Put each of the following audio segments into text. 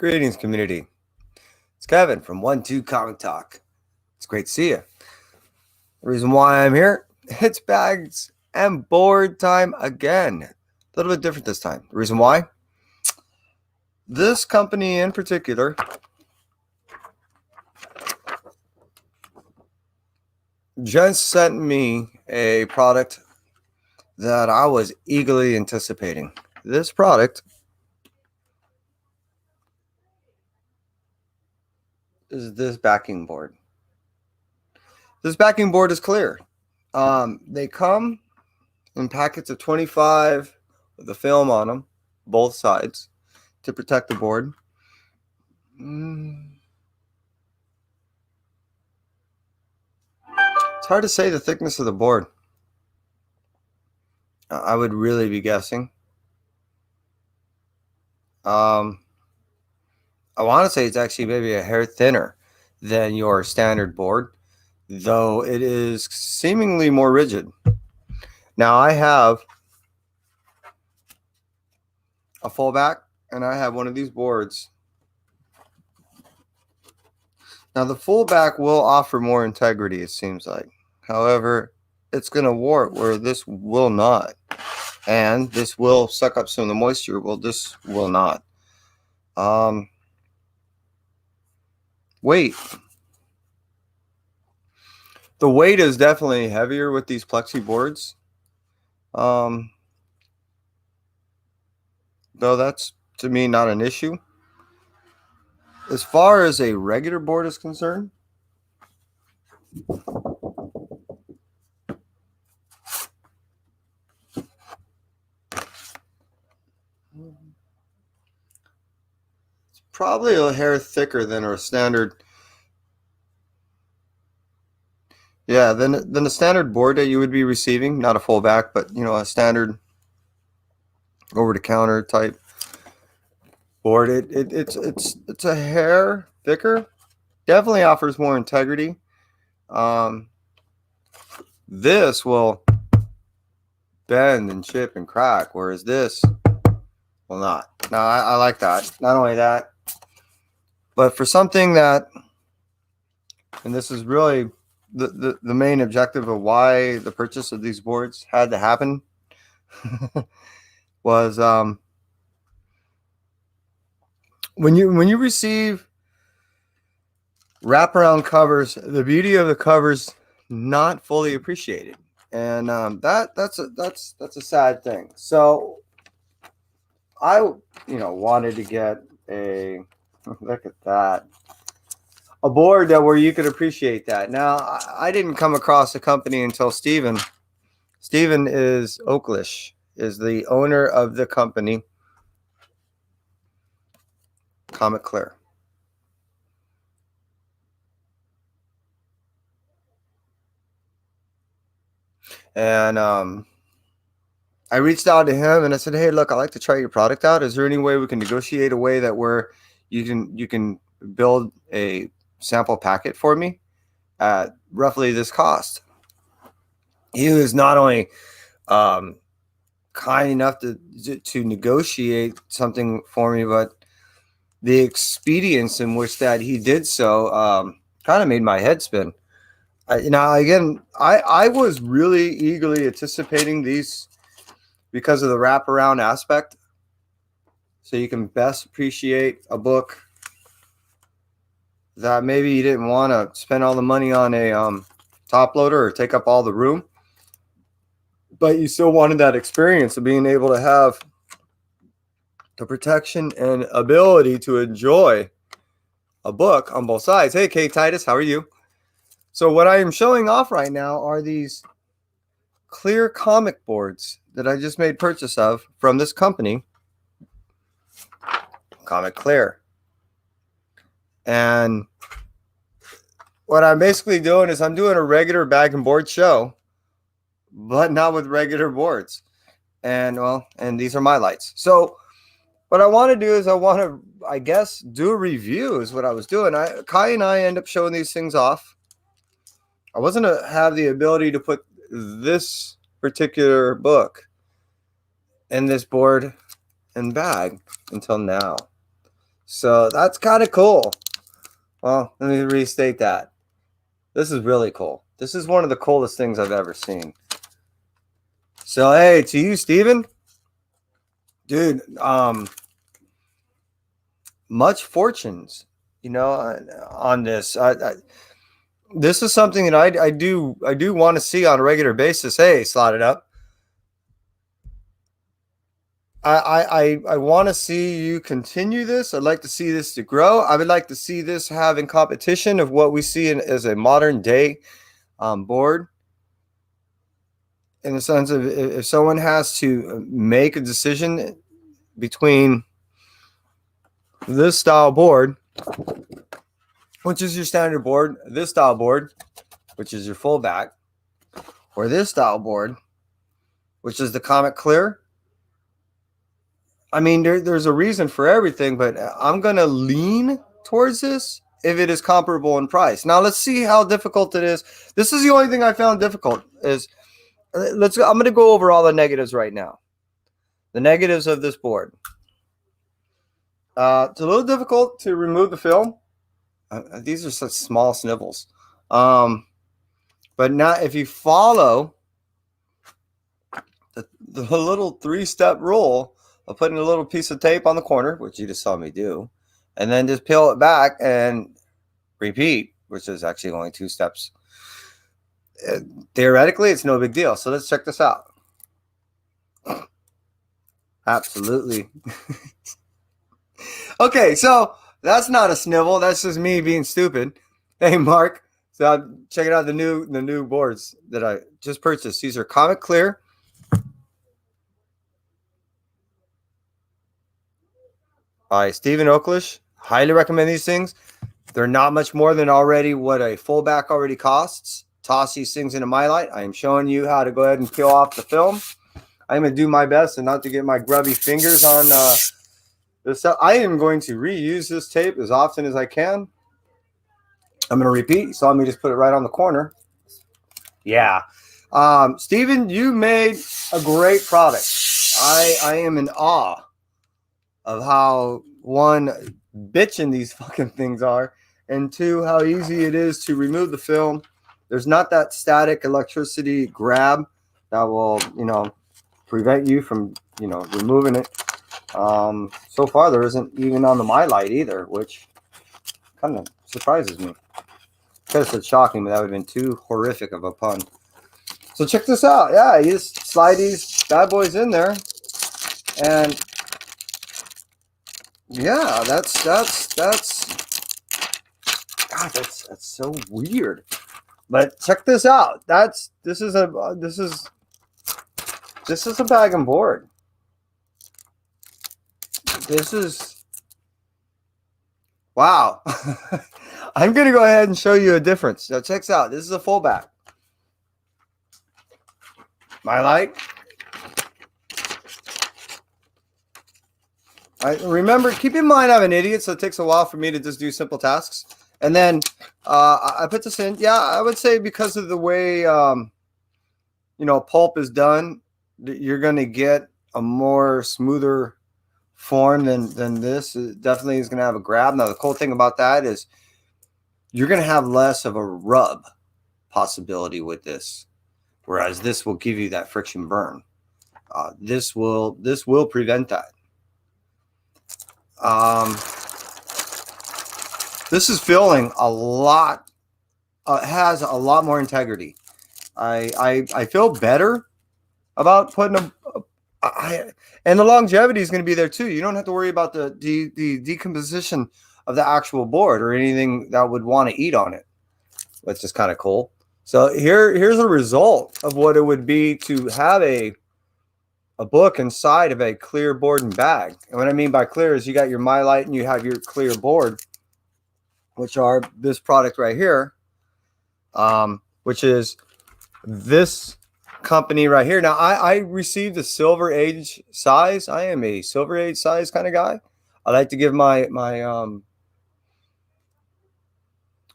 Greetings, community. It's Kevin from 1-2 Comic Talk. It's great to see you. The reason why I'm here, it's bags and board time again. A little bit different this time. The reason why? This company in particular just sent me a product that I was eagerly anticipating. This product is this backing board. This backing board is clear. They come in packets of 25 with the film on them, both sides, to protect the board. It's hard to say the thickness of the board. I would really be guessing. I want to say it's actually maybe a hair thinner than your standard board, though it is seemingly more rigid. Now I have a full back and I have one of these boards. Now the full back will offer more integrity, it seems like. However, it's going to wart where this will not. And this will suck up some of the moisture. Well, this will not. Weight. The weight is definitely heavier with these plexi boards. Though that's, to me, not an issue. As far as a regular board is concerned, it's probably a hair thicker than a standard. Yeah, than the standard board that you would be receiving, not a full back, but a standard over-the-counter type board. It's a hair thicker. Definitely offers more integrity. This will bend and chip and crack, whereas this will not. Now I like that. Not only that, but for something that, and this is really the main objective of why the purchase of these boards had to happen, was when you receive wraparound covers, the beauty of the covers not fully appreciated, and that's a sad thing. So I wanted to get a look at that, a board where you could appreciate that. Now I didn't come across the company until Steven is Oaklish, is the owner of the company Comic Clear. And I reached out to him and I said, "Hey, look, I'd like to try your product out. Is there any way we can negotiate a way that where you can build a sample packet for me at roughly this cost?" He was not only kind enough to negotiate something for me, but the expedience in which that he did so kind of made my head spin. I was really eagerly anticipating these because of the wraparound aspect, so you can best appreciate a book that maybe you didn't want to spend all the money on a top loader or take up all the room, but you still wanted that experience of being able to have the protection and ability to enjoy a book on both sides. Hey, Kate Titus, how are you? So what I am showing off right now are these clear comic boards that I just made purchase of from this company, Comic Clear. And what I'm basically doing is I'm doing a regular bag and board show, but not with regular boards. And these are my lights. So what I want to do is I guess, do a review is what I was doing. Kai and I end up showing these things off. I wasn't going to have the ability to put this particular book in this board and bag until now. So that's kind of cool. Well, let me restate that. This is really cool. This is one of the coolest things I've ever seen. So, hey, to you, Steven, dude, much fortunes, on this. This is something that I do want to see on a regular basis. Hey, slot it up. I want to see you continue this. I'd like to see this to grow. I would like to see this have in competition of what we see as a modern day board. In the sense of if someone has to make a decision between this style board, which is your standard board, this style board, which is your full back, or this style board, which is the Comet Clear. I mean, there's a reason for everything, but I'm going to lean towards this if it is comparable in price. Now, let's see how difficult it is. This is the only thing I found difficult is I'm going to go over all the negatives right now. The negatives of this board. It's a little difficult to remove the film. These are such small snivels. But now if you follow the little 3-step rule of putting a little piece of tape on the corner, which you just saw me do, and then just peel it back and repeat, which is actually only 2 steps. Theoretically, it's no big deal. So let's check this out. Absolutely. Okay, so that's not a snivel. That's just me being stupid. Hey, Mark. So I'm checking out the new boards that I just purchased. These are Comet Clear. By Stephen Oaklish. Highly recommend these things. They're not much more than already what a fullback already costs. Toss these things into my light. I am showing you how to go ahead and peel off the film. I'm going to do my best and not to get my grubby fingers on this. I am going to reuse this tape as often as I can. I'm going to repeat. You saw me just put it right on the corner. Yeah. Steven, you made a great product. I am in awe of how, one, bitching these fucking things are, and 2, how easy it is to remove the film. There's not that static electricity grab that will, prevent you from, removing it. So far, there isn't even on the My Light either, which kind of surprises me. Could have said shocking, but that would have been too horrific of a pun. So check this out. Yeah, you just slide these bad boys in there, and yeah, that's God, that's so weird. But check this out. This is a bag and board. This is wow. I'm gonna go ahead and show you a difference. Now check this out. This is a fullback. My light. Remember, keep in mind I'm an idiot, so it takes a while for me to just do simple tasks. And then I put this in. Yeah, I would say because of the way pulp is done, you're going to get a more smoother form than this. It definitely is going to have a grab. Now, the cool thing about that is you're going to have less of a rub possibility with this, whereas this will give you that friction burn. This will prevent that. This is feeling a lot. Has a lot more integrity. I feel better about putting and the longevity is going to be there too. You don't have to worry about the decomposition of the actual board or anything that would want to eat on it, which is kind of cool. So here's a result of what it would be to have a book inside of a clear board and bag. And what I mean by clear is you got your My Light and you have your clear board, which are this product right here, which is this company right here. Now, I received the Silver Age size. I am a Silver Age size kind of guy. I like to give my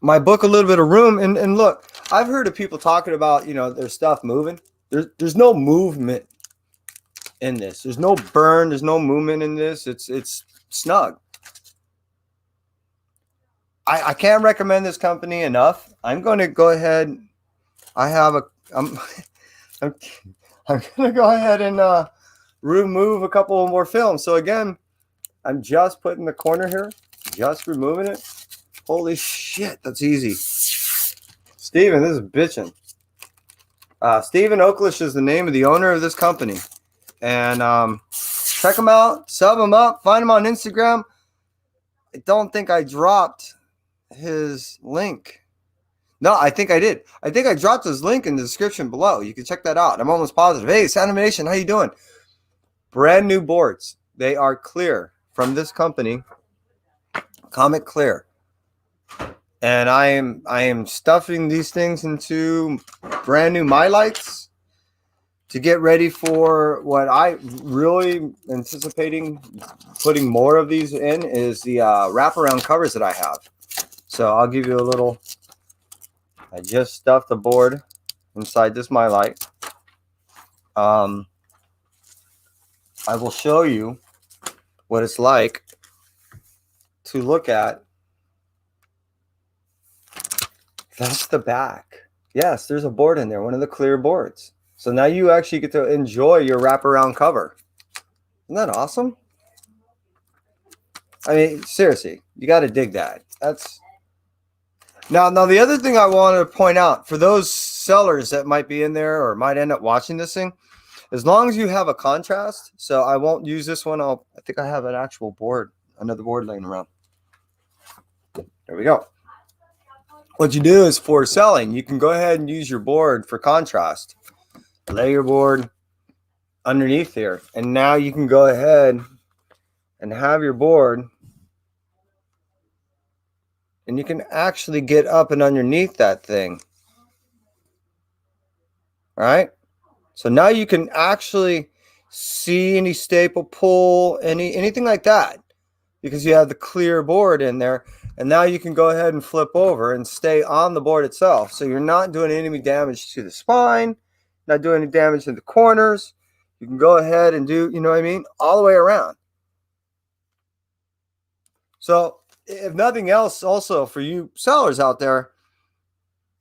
book a little bit of room. And look, I've heard of people talking about, their stuff moving. There's no movement in this. There's no burn. There's no movement in this. It's snug. I can't recommend this company enough. I'm going to go ahead. I have a. I'm going to go ahead and remove a couple more films. So again, I'm just putting the corner here, just removing it. Holy shit, that's easy. Steven, this is bitching. Steven Oaklish is the name of the owner of this company. And check him out, sub him up, find him on Instagram. I don't think I dropped his link. No, I think I did. I think I dropped his link in the description below. You can check that out. I'm almost positive. Hey, Soundimation, how you doing? Brand new boards. They are clear from this company, Comet Clear. And I am stuffing these things into brand new MyLights to get ready for what I really anticipating putting more of these in is the wraparound covers that I have. So I'll give you a little. I just stuffed the board inside this MyLight. I will show you what it's like to look at. That's the back. Yes, there's a board in there, one of the clear boards. So now you actually get to enjoy your wraparound cover. Isn't that awesome? I mean, seriously, you got to dig that. That's now the other thing I want to point out for those sellers that might be in there or might end up watching this thing, as long as you have a contrast. So I won't use this one. I think I have an actual board, another board laying around. There we go. What you do is for selling, you can go ahead and use your board for contrast. Lay your board underneath here. And now you can go ahead and have your board. And you can actually get up and underneath that thing. All right. So now you can actually see any staple pull, anything like that. Because you have the clear board in there. And now you can go ahead and flip over and stay on the board itself. So you're not doing any damage to the spine, not doing any damage in the corners. You can go ahead and do, you know what I mean, all the way around. So if nothing else, also for you sellers out there,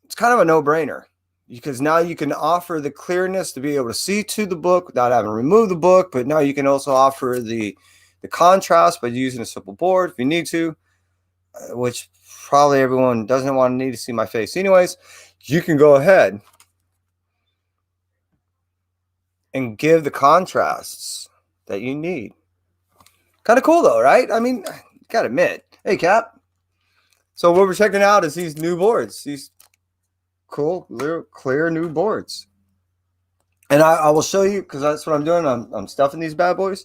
it's kind of a no-brainer. Because now you can offer the clearness to be able to see to the book without having to remove the book. But now you can also offer the contrast by using a simple board if you need to. Which probably everyone doesn't want to need to see my face anyways. You can go ahead and give the contrasts that you need. Kind of cool though, right? I mean, gotta admit. Hey, Cap. So what we're checking out is these new boards. These cool, clear new boards. And I will show you, because that's what I'm doing. I'm stuffing these bad boys.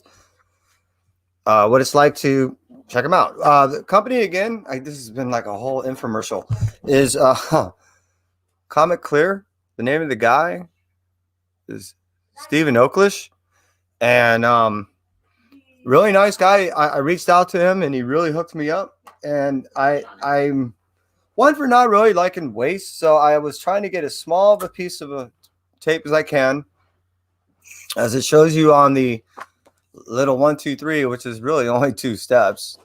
What it's like to check them out. The company, again, this has been like a whole infomercial, is Comet Clear. The name of the guy is Steven Oaklish. And really nice guy. I reached out to him, and he really hooked me up. And I'm one for not really liking waste. So I was trying to get as small of a piece of a tape as I can. As it shows you on the little 1, 2, 3, which is really only 2 steps.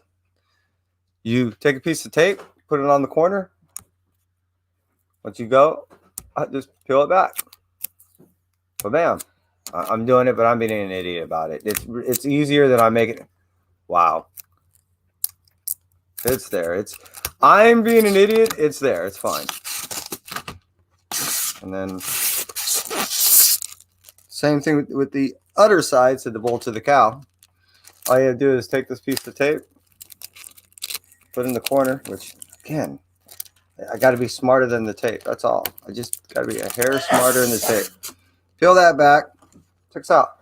You take a piece of tape, put it on the corner. Once you go, just peel it back. But bam, I'm doing it, but I'm being an idiot about it. It's easier than I make it. Wow, it's there. I'm being an idiot. It's there. It's fine. And then same thing with the other side, so the bolt to the cow. All you have to do is take this piece of tape, put it in the corner, which, again, I got to be smarter than the tape. That's all. I just got to be a hair smarter than the tape. Peel that back. Check this out.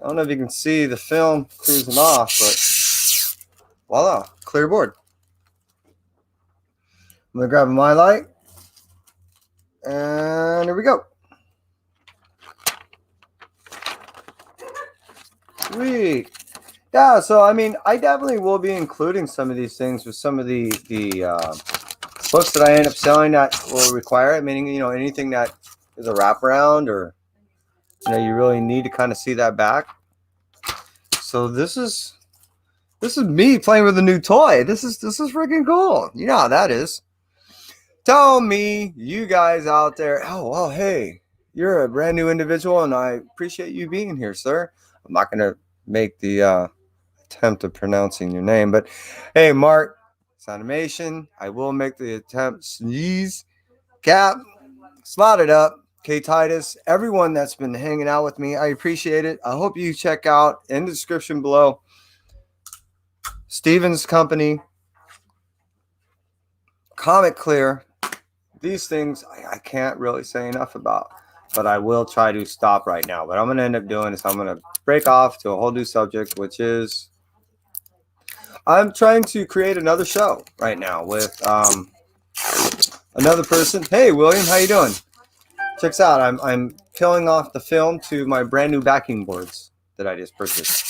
I don't know if you can see the film cruising off, but voila, clear board. I'm going to grab my light, and here we go. Sweet. Yeah, so I mean, I definitely will be including some of these things with some of the books that I end up selling that will require it, meaning, you know, anything that is a wraparound or, you know, you really need to kind of see that back. So this is This is me playing with a new toy. This is freaking cool. You know how that is. Tell me, you guys out there. Oh, well, hey, you're a brand new individual, and I appreciate you being here, sir. I'm not gonna make the attempt of pronouncing your name, but hey, Mark, it's animation. I will make the attempt. Sneeze, Cap, slot it up. K Titus, everyone that's been hanging out with me, I appreciate it. I hope you check out in the description below Steven's company, Comic Clear. These things I can't really say enough about, but I will try to stop right now. What I'm going to end up doing is I'm going to break off to a whole new subject, which is I'm trying to create another show right now with another person. Hey, William, how you doing? Checks out. I'm peeling off the film to my brand new backing boards that I just purchased.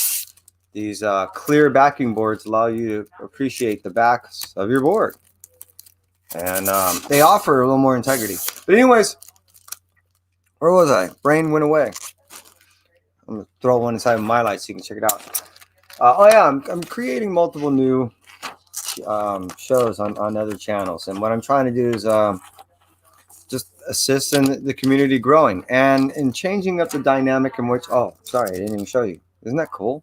These clear backing boards allow you to appreciate the backs of your board, and they offer a little more integrity. But anyways, where was I? Brain went away. I'm gonna throw one inside of my light so you can check it out. Oh yeah, I'm creating multiple new shows on other channels, and what I'm trying to do is just assist in the community growing and in changing up the dynamic in which. Oh, sorry, I didn't even show you. Isn't that cool?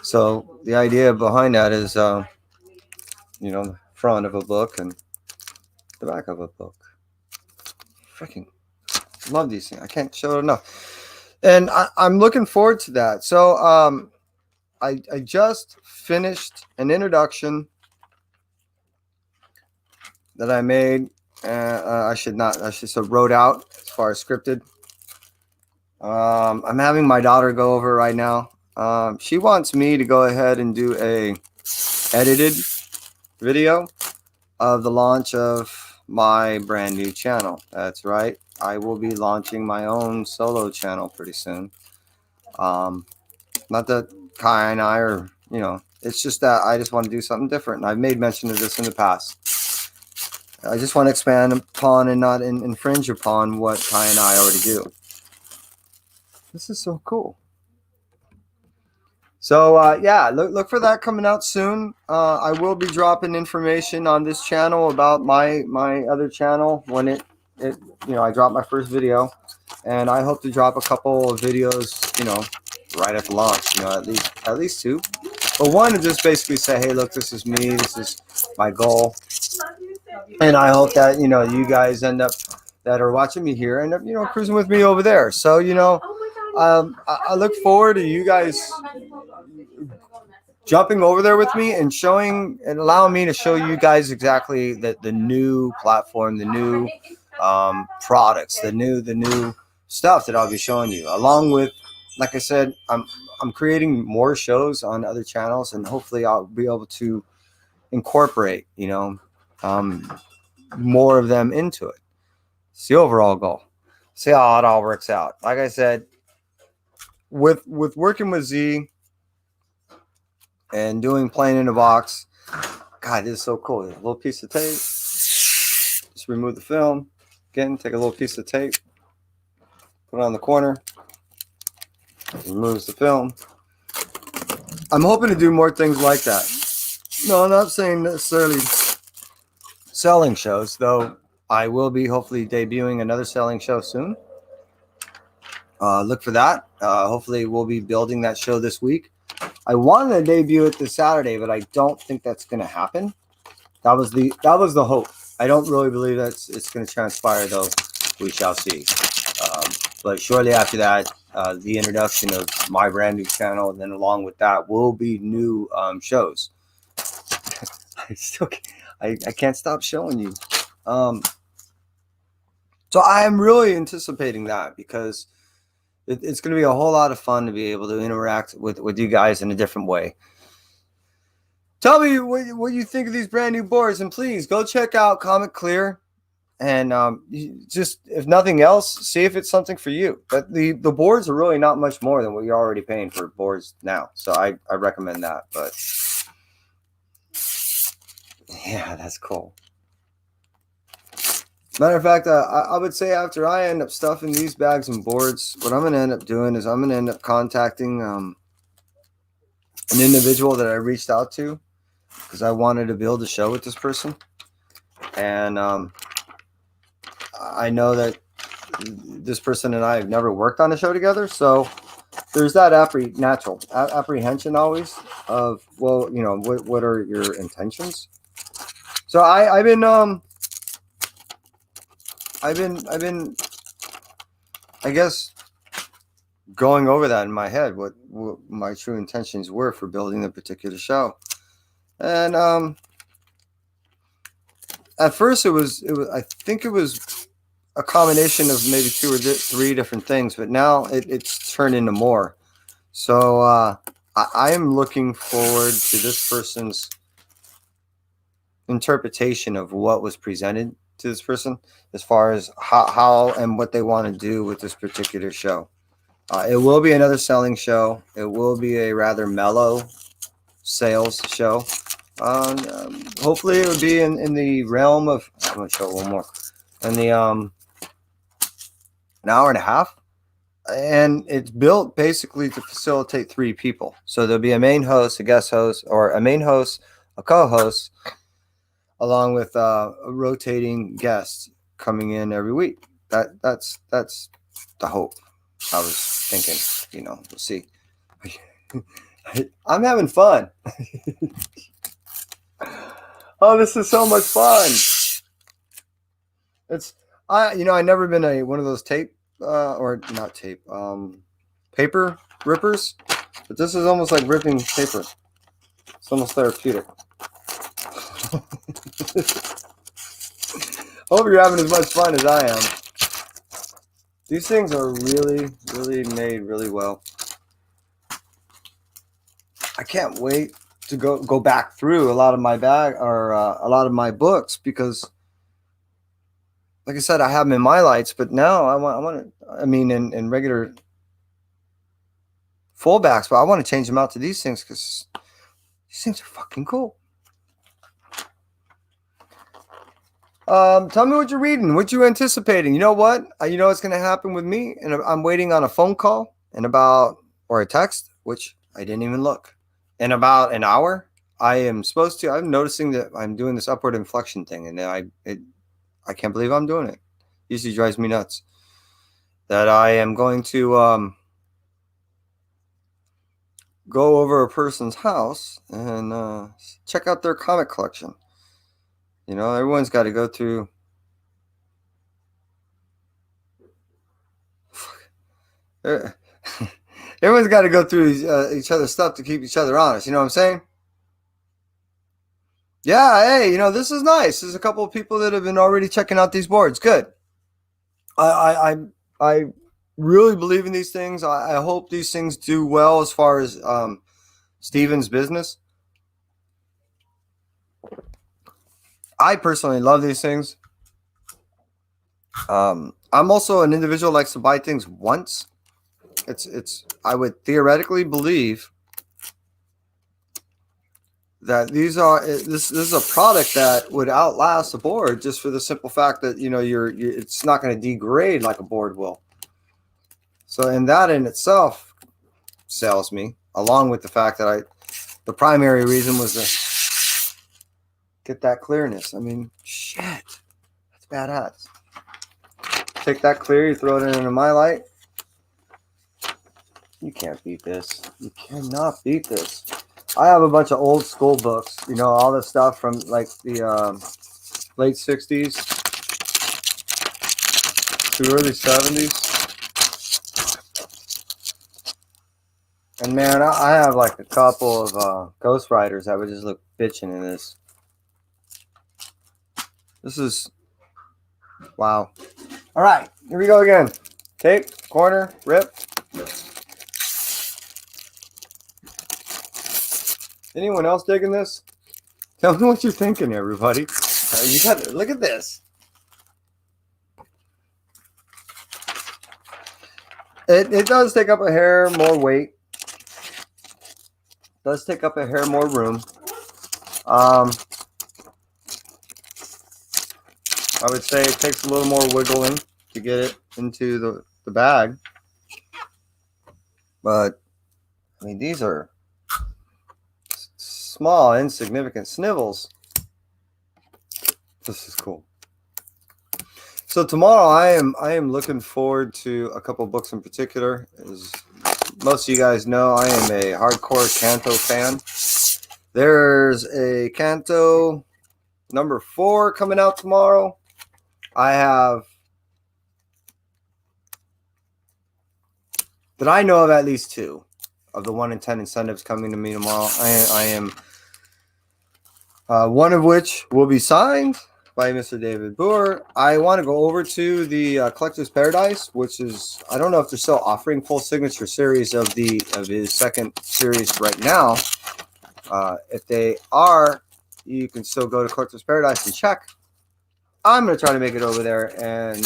So the idea behind that is, you know, the front of a book and the back of a book. Freaking love these things. I can't show it enough, and I'm looking forward to that. So I just finished an introduction that I made. I should wrote out as far as scripted. I'm having my daughter go over right now. She wants me to go ahead and do a edited video of the launch of my brand new channel. That's right. I will be launching my own solo channel pretty soon. Not that Kai and I are, you know, it's just that I just want to do something different. And I've made mention of this in the past. I just want to expand upon and not infringe upon what Kai and I already do. This is so cool. So yeah, look for that coming out soon. I will be dropping information on this channel about my other channel when it I drop my first video, and I hope to drop a couple of videos, you know, right at the launch. You know, at least two. But one to just basically say, hey, look, this is me. This is my goal. And I hope that, you know, you guys end up that are watching me here end up, you know, cruising with me over there. So, you know, I look forward to you guys jumping over there with me and showing and allowing me to show you guys exactly the new platform, the new products, the new stuff that I'll be showing you. Along with, like I said, I'm creating more shows on other channels, and hopefully I'll be able to incorporate, you know, more of them into it. It's the overall goal. See how it all works out. Like I said, with working with Z and doing Playing in a Box, God, this is so cool. A little piece of tape. Just remove the film. Again, take a little piece of tape, put it on the corner. Removes the film. I'm hoping to do more things like that. No, I'm not saying necessarily selling shows, though I will be hopefully debuting another selling show soon. Look for that. Hopefully we'll be building that show this week. I wanted to debut it this Saturday, but I don't think that's going to happen. That was the hope. I don't really believe it's going to transpire, though. We shall see. But shortly after that, the introduction of my brand new channel, and then along with that will be new shows. I can't stop showing you. So I'm really anticipating that, because it's going to be a whole lot of fun to be able to interact with you guys in a different way. Tell me what you think of these brand new boards, and please go check out Comic Clear. And just, if nothing else, see if it's something for you. But the boards are really not much more than what you're already paying for boards now. So I recommend that. But yeah, that's cool. Matter of fact, I would say after I end up stuffing these bags and boards, what I'm going to end up doing is I'm going to end up contacting an individual that I reached out to because I wanted to build a show with this person. And I know that this person and I have never worked on a show together. So there's that natural apprehension always of, well, you know, what are your intentions? So I've been, I guess, going over that in my head, what my true intentions were for building the particular show. And at first it was I think it was a combination of maybe 2 or 3 different things, but now it's turned into more. So I am looking forward to this person's interpretation of what was presented to this person as far as how and what they want to do with this particular show. It will be another selling show. It will be a rather mellow sales show. Hopefully it would be in the realm of, I'm going to show it one more, in the an hour and a half. And it's built basically to facilitate 3 people. So there'll be a main host, a guest host, or a main host, a co-host, along with rotating guests coming in every week. That's the hope. I was thinking, you know, we'll see. I'm having fun. Oh, this is so much fun. I never been one of those tape or not tape, paper rippers, but this is almost like ripping paper. It's almost therapeutic. Hope you're having as much fun as I am. These things are really, really made really well. I can't wait to go back through a lot of my a lot of my books, because, like I said, I have them in my lights, but now I want to. I mean, in regular fullbacks, but I want to change them out to these things because these things are fucking cool. Tell me what you're reading, what you anticipating. You know what? You know what's going to happen with me, and I'm waiting on a phone call or a text, which I didn't even look. In about an hour, I'm noticing that I'm doing this upward inflection thing, and I can't believe I'm doing it. It usually drives me nuts. That I am going to go over a person's house and check out their comic collection. You know, everyone's got to go through. Everyone's got to go through each other's stuff to keep each other honest. You know what I'm saying? Yeah. Hey, you know, this is nice. There's a couple of people that have been already checking out these boards. Good. I really believe in these things. I hope these things do well as far as Steven's business. I personally love these things. I'm also an individual who likes to buy things once. I would theoretically believe that this is a product that would outlast a board, just for the simple fact that, you know, it's not going to degrade like a board will. So, and that in itself sells me, along with the fact that the primary reason was to get that clearness. I mean, shit, that's badass. Take that clear, you throw it into my light. You can't beat this. You cannot beat this. I have a bunch of old school books, you know, all this stuff from like the late 60s to early 70s. And man, I have like a couple of Ghost Riders that would just look bitching in this. This is, wow. All right, here we go again. Tape, corner, rip. Anyone else digging this? Tell me what you're thinking, everybody. You got to look at this. It does take up a hair more weight. Does take up a hair more room. I would say it takes a little more wiggling to get it into the bag. But I mean, these are small, insignificant snivels. This is cool. So tomorrow I am looking forward to a couple books in particular. As most of you guys know, I am a hardcore Canto fan. There's a Canto number 4 coming out tomorrow. I have, that I know of, at least 2 of the 1 in 10 incentives coming to me tomorrow. I am one of which will be signed by Mr. David Boer. I want to go over to the Collector's Paradise, which is, I don't know if they're still offering full signature series of his second series right now. If they are, you can still go to Collector's Paradise and check. I'm going to try to make it over there and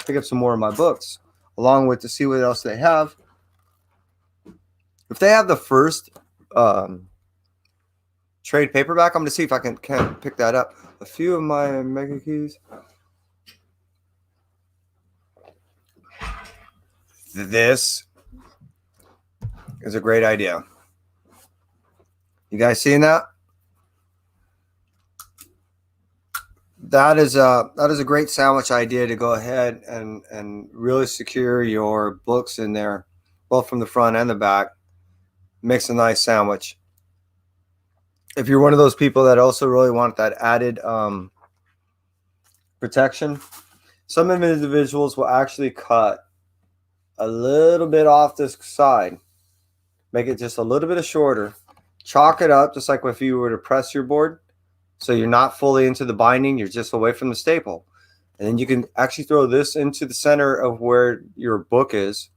pick up some more of my books, along with to see what else they have. If they have the first trade paperback, I'm going to see if I can pick that up. A few of my Mega Keys. This is a great idea. You guys seeing that? That is a great sandwich idea to go ahead and really secure your books in there, both from the front and the back. Makes a nice sandwich. If you're one of those people that also really want that added protection, some individuals will actually cut a little bit off this side, make it just a little bit shorter, chalk it up just like if you were to press your board. So you're not fully into the binding, you're just away from the staple. And then you can actually throw this into the center of where your book is.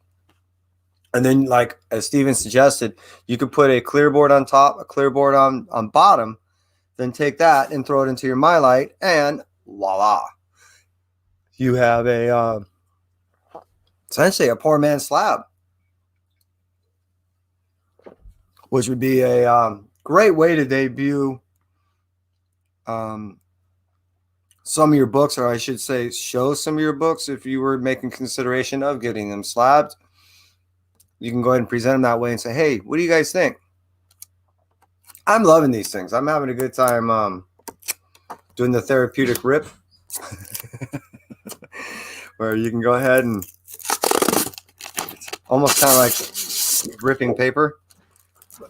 And then, like as Steven suggested, you could put a clear board on top, a clear board on bottom, then take that and throw it into your MyLite, and voila. You have a essentially a poor man's slab, which would be a great way to debut some of your books, or I should say show some of your books if you were making consideration of getting them slabbed. You can go ahead and present them that way and say, hey, what do you guys think? I'm loving these things. I'm having a good time doing the therapeutic rip where you can go ahead and it's almost kind of like ripping paper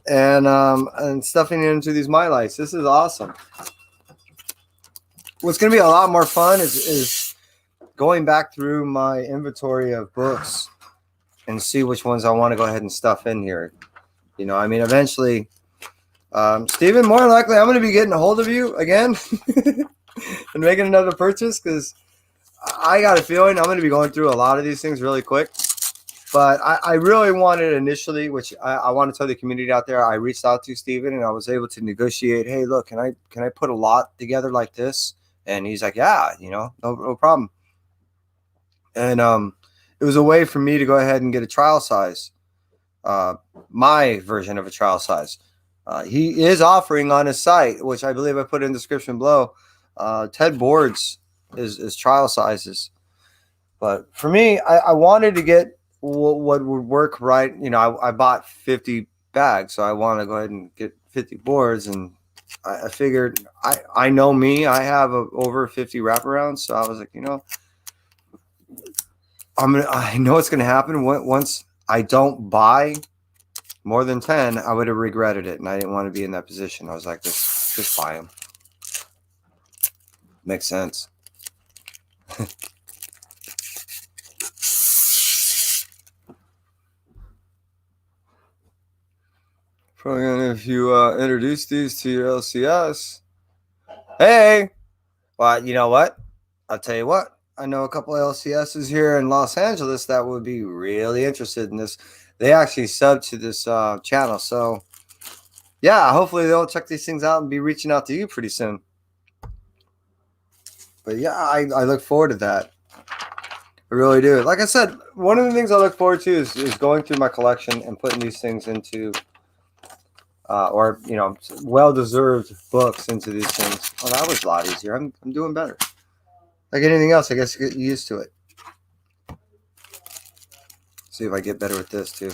and stuffing it into these MyLites. This is awesome. What's going to be a lot more fun is going back through my inventory of books and see which ones I want to go ahead and stuff in here. You know, I mean, eventually, Steven, more likely I'm going to be getting a hold of you again and making another purchase, because I got a feeling I'm going to be going through a lot of these things really quick. But I really wanted initially, which I want to tell the community out there, I reached out to Steven and I was able to negotiate, hey, look, can I put a lot together like this? And he's like, yeah, you know, no problem. And it was a way for me to go ahead and get a trial size, my version of a trial size. He is offering on his site, which I believe I put in the description below, 10 boards is trial sizes. But for me, I wanted to get what would work right. You know, I bought 50 bags, so I want to go ahead and get 50 boards. And I figured, I know me, I have over 50 wraparounds. So I was like, you know, I know what's going to happen once I don't buy more than 10. I would have regretted it, and I didn't want to be in that position. I was like, just buy them. Makes sense. Probably if you introduce these to your LCS, hey, well, you know what? I'll tell you what. I know a couple of LCSs here in Los Angeles that would be really interested in this. They actually sub to this channel. So, yeah, hopefully they'll check these things out and be reaching out to you pretty soon. But, yeah, I look forward to that. I really do. Like I said, one of the things I look forward to is going through my collection and putting these things into, or, you know, well-deserved books into these things. Oh, that was a lot easier. I'm doing better. Like anything else, I guess you get used to it. See if I get better with this too.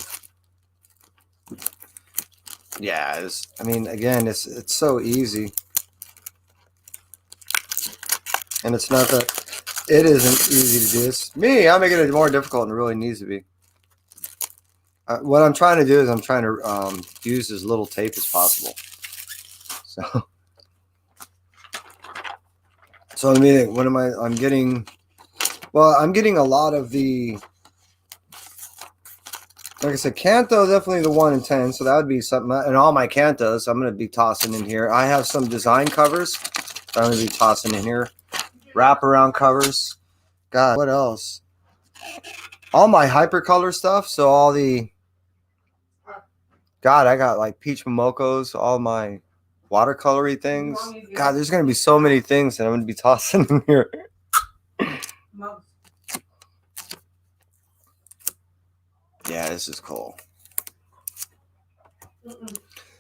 Yeah, I mean, again, it's so easy, and it's not that it isn't easy to do. It's me. I'm making it more difficult than it really needs to be. What I'm trying to do is I'm trying to use as little tape as possible. So let me think. What am I? I'm getting. Well, I'm getting a lot of the. Like I said, Canto definitely the 1 in 10. So that would be something. And all my Cantos, I'm going to be tossing in here. I have some design covers I'm going to be tossing in here. Wraparound covers. God, what else? All my hypercolor stuff. So all the. God, I got like Peach Momokos, all my watercolory things. God, there's going to be so many things that I'm going to be tossing in here. Yeah, this is cool.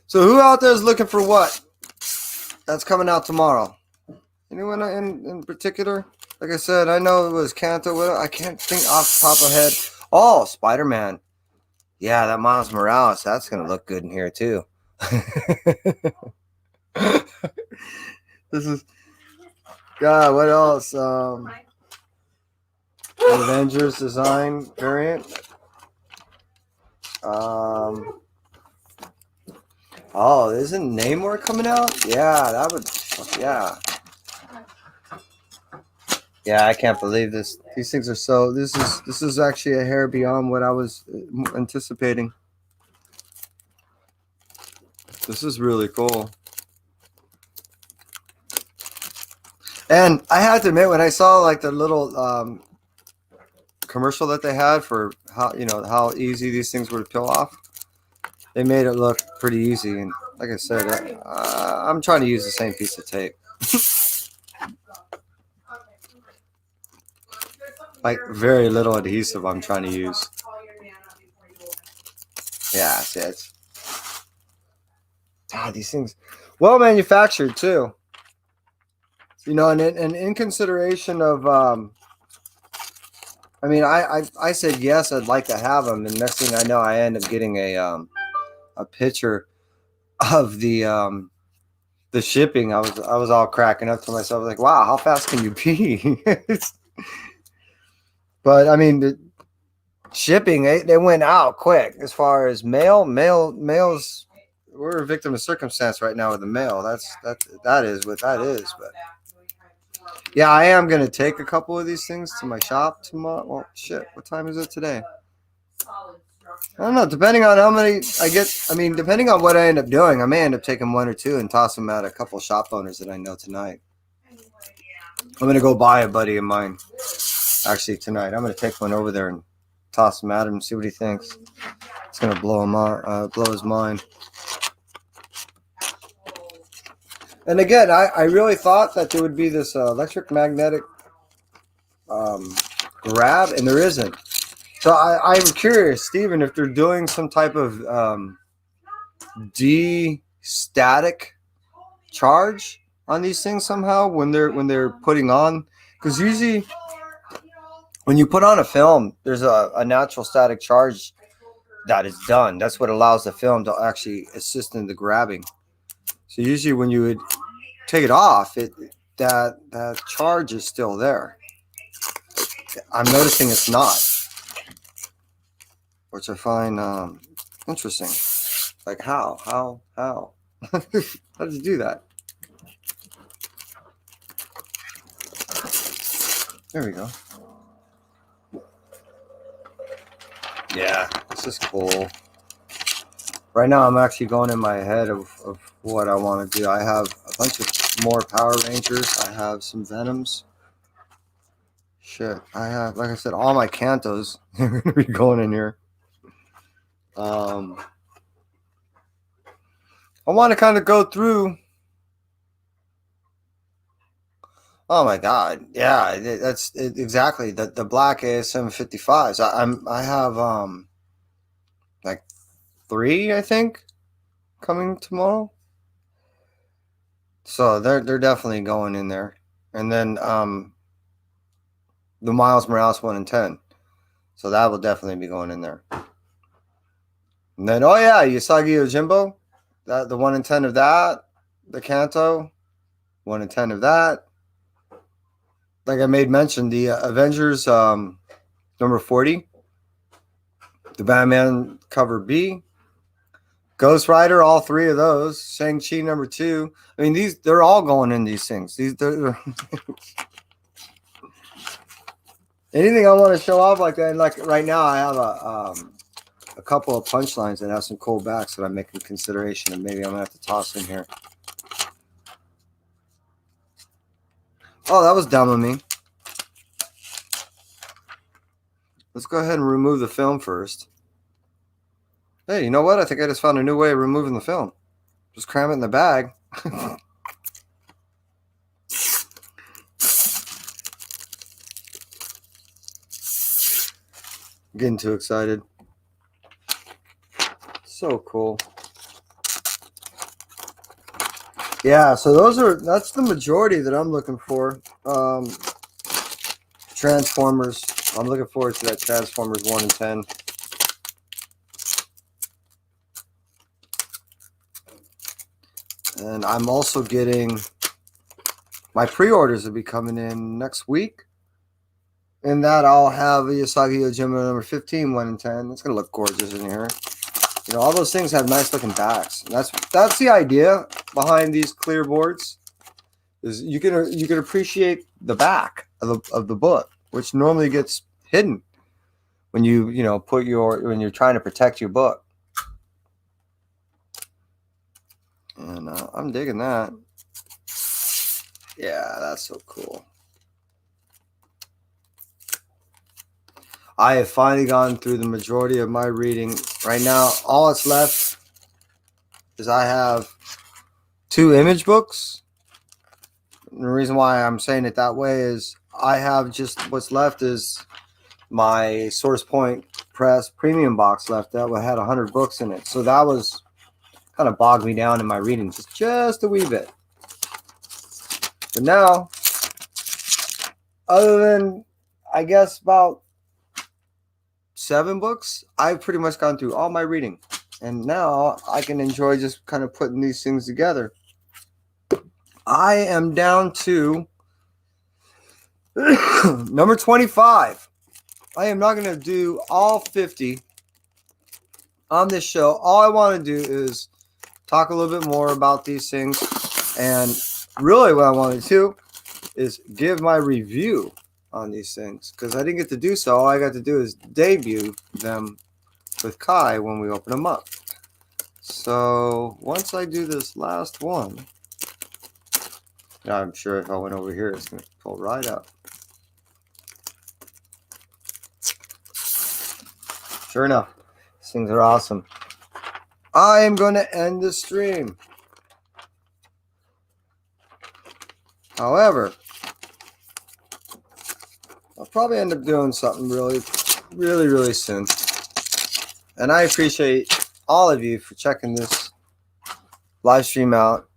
So who out there is looking for what? That's coming out tomorrow. Anyone in particular? Like I said, I know it was Canto. I can't think off the top of my head. Oh, Spider-Man. Yeah, that Miles Morales. That's going to look good in here too. This is... God, what else? Avengers design variant. Oh, isn't Namor coming out? Yeah, that would. Yeah. Yeah, I can't believe this. These things are so. This is actually a hair beyond what I was anticipating. This is really cool. And I had to admit, when I saw like the little commercial that they had for how easy these things were to peel off, they made it look pretty easy. And like I said, I'm trying to use the same piece of tape. Like very little adhesive I'm trying to use. Yeah, see, it's these things well manufactured too. And in consideration of I mean, I said yes, I'd like to have them, and next thing I know, I end up getting a picture of the shipping. I was all cracking up to myself, like, wow, how fast can you be? But I mean, the shipping they went out quick. As far as mails, we're a victim of circumstance right now with the mail. That is what that is. But yeah, I am gonna take a couple of these things to my shop tomorrow. Well, shit, what time is it today? I don't know. Depending on how many I get, I mean, depending on what I end up doing, I may end up taking 1 or 2 and toss them at a couple of shop owners that I know tonight. I'm gonna go buy a buddy of mine. Actually, tonight, I'm gonna take one over there and toss him at him and see what he thinks. It's gonna blow his mind. And again, I really thought that there would be this electromagnetic grab, and there isn't. So I'm curious, Steven, if they're doing some type of de-static charge on these things somehow when they're putting on, because usually when you put on a film, there's a natural static charge that is done. That's what allows the film to actually assist in the grabbing. So usually when you would take it off, that charge is still there. I'm noticing it's not, which I find interesting. Like how? How did you do that? There we go. Yeah, this is cool. Right now, I'm actually going in my head of what I want to do. I have a bunch of more Power Rangers. I have some Venoms. Shit, I have, like I said, all my Cantos are going to be going in here. I want to kind of go through. Oh my God! Yeah, that's exactly the black ASM 55s. I have like 3, I think, coming tomorrow. So they're definitely going in there, and then the Miles Morales 1 in 10. So that will definitely be going in there. And then, oh yeah, Usagi Yojimbo. That the 1 in 10 of that, the Kanto, 1 in 10 of that. Like I made mention, the Avengers number 40, the Batman cover B, Ghost Rider, all 3 of those, Shang-Chi number 2. I mean, they're all going in these things. They're anything I want to show off like that. And like right now, I have a couple of punchlines that have some cool backs that I'm making consideration, and maybe I'm gonna have to toss in here. Oh, that was dumb of me. Let's go ahead and remove the film first. Hey, you know what? I think I just found a new way of removing the film. Just cram it in the bag. Getting too excited. So cool. Yeah, so that's the majority that I'm looking for. Transformers. I'm looking forward to that Transformers 1 in 10. And I'm also getting my pre-orders will be coming in next week. And that I'll have Usagi Yojimbo number 15, 1 in 10. It's gonna look gorgeous in here. You know, all those things have nice looking backs. And that's the idea behind these clear boards. Is you can appreciate the back of the book, which normally gets hidden when when you're trying to protect your book. And I'm digging that. Yeah, that's so cool. I have finally gone through the majority of my reading. Right now, all that's left is I have 2 image books. And the reason why I'm saying it that way is I have just what's left is my Source Point Press premium box left that had 100 books in it. So that was kind of bogged me down in my reading just a wee bit. But now, other than I guess about 7 books, I've pretty much gone through all my reading. And now I can enjoy just kind of putting these things together. I am down to number 25. I am not going to do all 50 on this show. All I want to do is talk a little bit more about these things. And really what I want to do is give my review on these things, because I didn't get to do so. All I got to do is debut them with Kai when we open them up. So once I do this last one, I'm sure if I went over here, it's going to pull right up. Sure enough, these things are awesome. I am going to end the stream. However, I'll probably end up doing something really soon. And I appreciate all of you for checking this live stream out.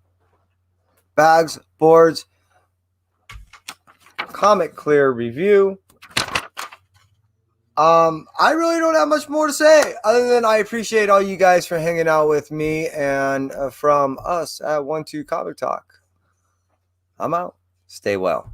Bags, boards, Comic Clear review. I really don't have much more to say other than I appreciate all you guys for hanging out with me and from us at 12 Comic Talk. I'm out. Stay well.